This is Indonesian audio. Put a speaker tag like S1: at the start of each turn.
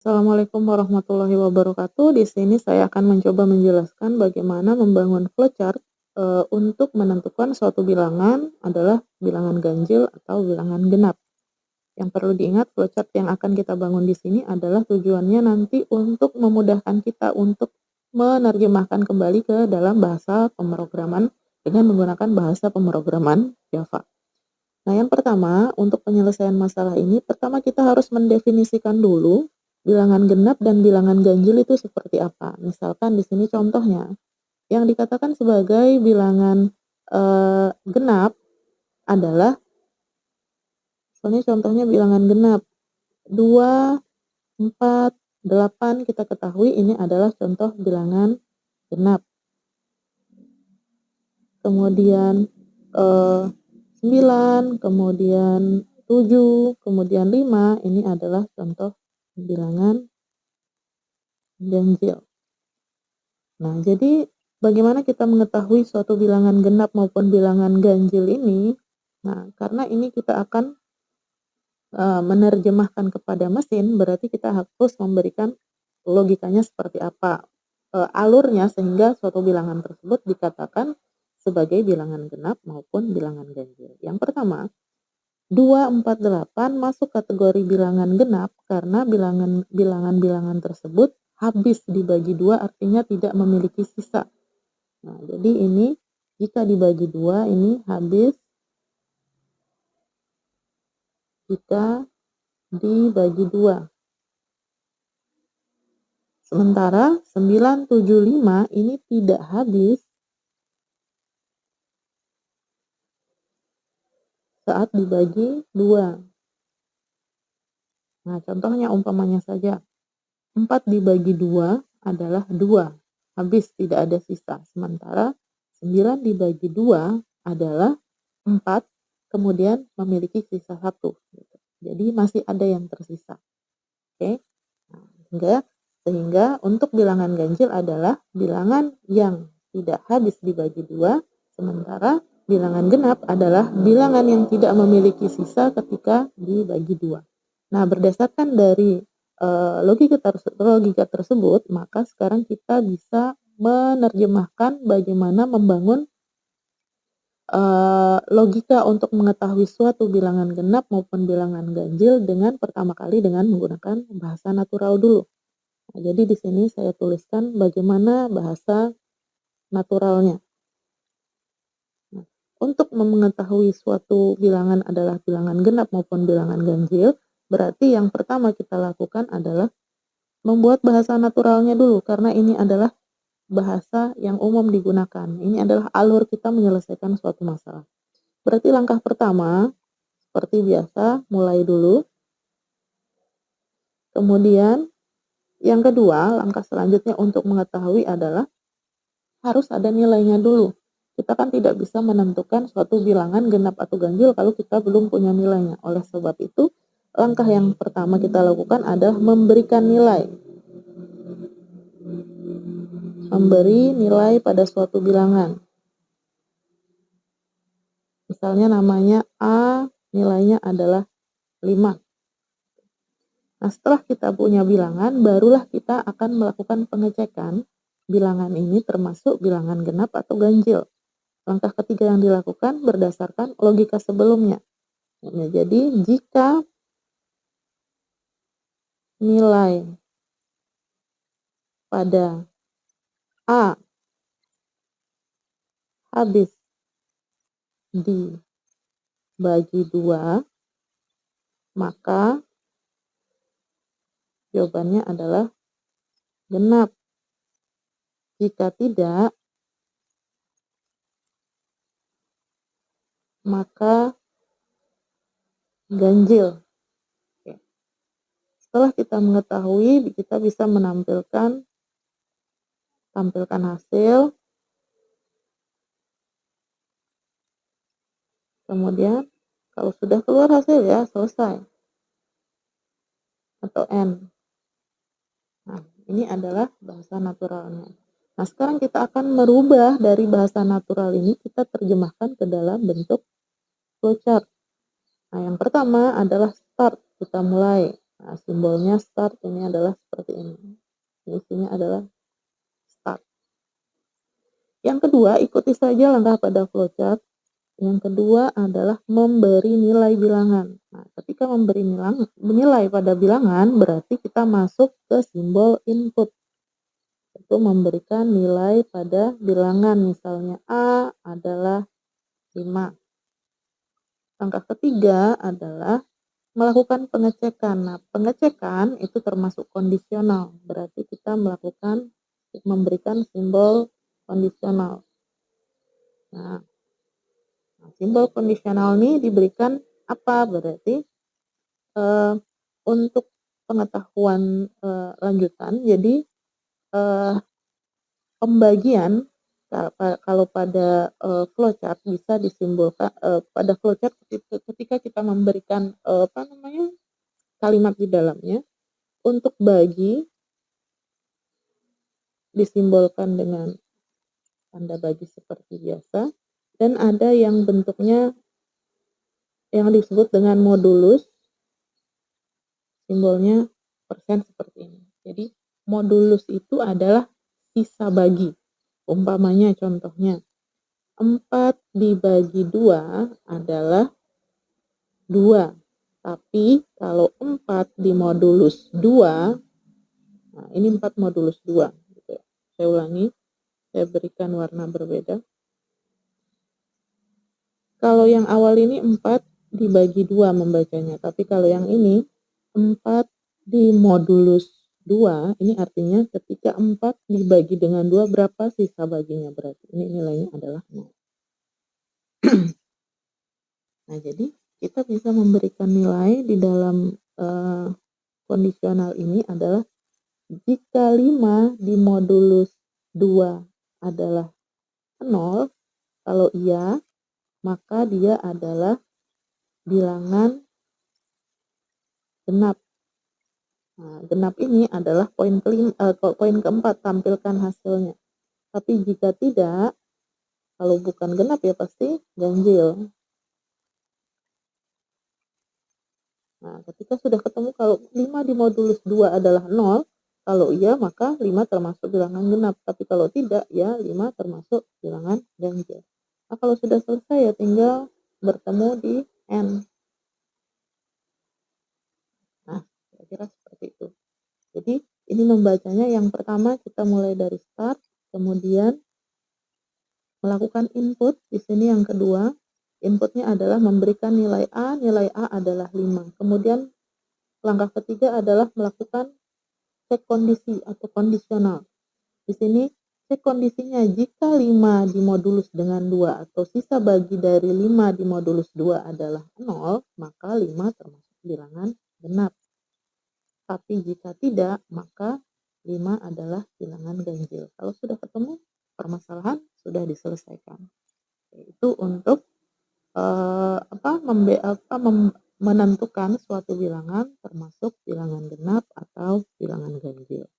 S1: Assalamualaikum warahmatullahi wabarakatuh. Di sini saya akan mencoba menjelaskan bagaimana membangun flowchart untuk menentukan suatu bilangan adalah bilangan ganjil atau bilangan genap. Yang perlu diingat, flowchart yang akan kita bangun di sini adalah tujuannya nanti untuk memudahkan kita untuk menerjemahkan kembali ke dalam bahasa pemrograman dengan menggunakan bahasa pemrograman Java. Nah, yang pertama, untuk penyelesaian masalah ini, pertama kita harus mendefinisikan dulu bilangan genap dan bilangan ganjil itu seperti apa. Misalkan di sini contohnya, yang dikatakan sebagai bilangan genap adalah, misalnya contohnya bilangan genap 2, 4, 8, kita ketahui ini adalah contoh bilangan genap. Kemudian 9, kemudian 7, kemudian 5, ini adalah contoh bilangan ganjil. Nah, jadi bagaimana kita mengetahui suatu bilangan genap maupun bilangan ganjil ini? Nah, karena ini kita akan menerjemahkan kepada mesin, berarti kita harus memberikan logikanya seperti apa, alurnya sehingga suatu bilangan tersebut dikatakan sebagai bilangan genap maupun bilangan ganjil. Yang pertama, 2, 4, 8 masuk kategori bilangan genap karena bilangan-bilangan tersebut habis dibagi 2 artinya tidak memiliki sisa. Nah, jadi ini jika dibagi 2 ini habis jika dibagi 2. Sementara 975 ini tidak habis saat dibagi 2. Nah, contohnya umpamanya saja 4 dibagi 2 adalah 2, habis tidak ada sisa. Sementara 9 dibagi 2 adalah 4, kemudian memiliki sisa 1 gitu. Jadi masih ada yang tersisa. Oke. Nah, sehingga untuk bilangan ganjil adalah bilangan yang tidak habis dibagi 2, sementara bilangan genap adalah bilangan yang tidak memiliki sisa ketika dibagi 2. Nah, berdasarkan dari logika tersebut, maka sekarang kita bisa menerjemahkan bagaimana membangun logika untuk mengetahui suatu bilangan genap maupun bilangan ganjil dengan pertama kali dengan menggunakan bahasa natural dulu. Nah, jadi di sini saya tuliskan bagaimana bahasa naturalnya. Nah, untuk mengetahui suatu bilangan adalah bilangan genap maupun bilangan ganjil, berarti yang pertama kita lakukan adalah membuat bahasa naturalnya dulu, karena ini adalah bahasa yang umum digunakan. Ini adalah alur kita menyelesaikan suatu masalah. Berarti langkah pertama, seperti biasa, mulai dulu. Kemudian, yang kedua, langkah selanjutnya untuk mengetahui adalah harus ada nilainya dulu. Kita kan tidak bisa menentukan suatu bilangan genap atau ganjil kalau kita belum punya nilainya. Oleh sebab itu, langkah yang pertama kita lakukan adalah memberikan nilai. Memberi nilai pada suatu bilangan. Misalnya namanya A, nilainya adalah 5. Nah, setelah kita punya bilangan, barulah kita akan melakukan pengecekan bilangan ini termasuk bilangan genap atau ganjil. Langkah ketiga yang dilakukan berdasarkan logika sebelumnya. Nah, jadi jika nilai pada A habis dibagi 2, maka jawabannya adalah genap. Jika tidak, maka ganjil. Oke. Setelah kita mengetahui, kita bisa tampilkan hasil. Kemudian kalau sudah keluar hasil ya selesai. Atau N. Nah, ini adalah bahasa naturalnya. Nah, sekarang kita akan merubah dari bahasa natural ini, kita terjemahkan ke dalam bentuk flowchart. Nah, yang pertama adalah start, kita mulai. Nah, simbolnya start ini adalah seperti ini. Isinya adalah start. Yang kedua, ikuti saja langkah pada flowchart. Yang kedua adalah memberi nilai bilangan. Nah, ketika memberi nilai pada bilangan, berarti kita masuk ke simbol input. Itu memberikan nilai pada bilangan. Misalnya A adalah 5. Langkah ketiga adalah melakukan pengecekan. Nah, pengecekan itu termasuk kondisional. Berarti kita memberikan simbol kondisional. Nah, simbol kondisional ini diberikan apa? Berarti untuk pengetahuan lanjutan, jadi pembagian kalau pada flowchart bisa disimbolkan pada flowchart ketika kita memberikan kalimat di dalamnya, untuk bagi disimbolkan dengan tanda bagi seperti biasa, dan ada yang bentuknya yang disebut dengan modulus, simbolnya persen seperti ini. Jadi modulus itu adalah sisa bagi. Umpamanya contohnya 4 dibagi 2 adalah 2. Tapi kalau 4 dimodulus 2, nah ini 4 modulus 2. Gitu. Saya ulangi, saya berikan warna berbeda. Kalau yang awal ini 4 dibagi 2 membacanya, tapi kalau yang ini 4 dimodulus 2, ini artinya ketika 4 dibagi dengan 2 berapa sisa baginya, berarti ini nilainya adalah 0. Nah, jadi kita bisa memberikan nilai di dalam kondisional ini adalah jika 5 dimodulus 2 adalah 0, kalau iya, maka dia adalah bilangan genap. Nah, genap ini adalah poin keempat, tampilkan hasilnya. Tapi jika tidak, kalau bukan genap ya pasti ganjil. Nah, ketika sudah ketemu kalau 5 dimodulus 2 adalah 0, kalau iya maka 5 termasuk bilangan genap. Tapi kalau tidak, ya 5 termasuk bilangan ganjil. Nah, kalau sudah selesai ya tinggal bertemu di N. Nah, kira-kira seperti itu. Jadi, ini membacanya yang pertama kita mulai dari start, kemudian melakukan input. Di sini yang kedua, inputnya adalah memberikan nilai A adalah 5. Kemudian langkah ketiga adalah melakukan cek kondisi atau kondisional. Di sini cek kondisinya jika 5 dimodulus dengan 2 atau sisa bagi dari 5 dimodulus 2 adalah 0, maka 5 termasuk bilangan genap. Tapi jika tidak, maka 5 adalah bilangan ganjil. Kalau sudah ketemu, permasalahan sudah diselesaikan. Itu untuk menentukan suatu bilangan termasuk bilangan genap atau bilangan ganjil.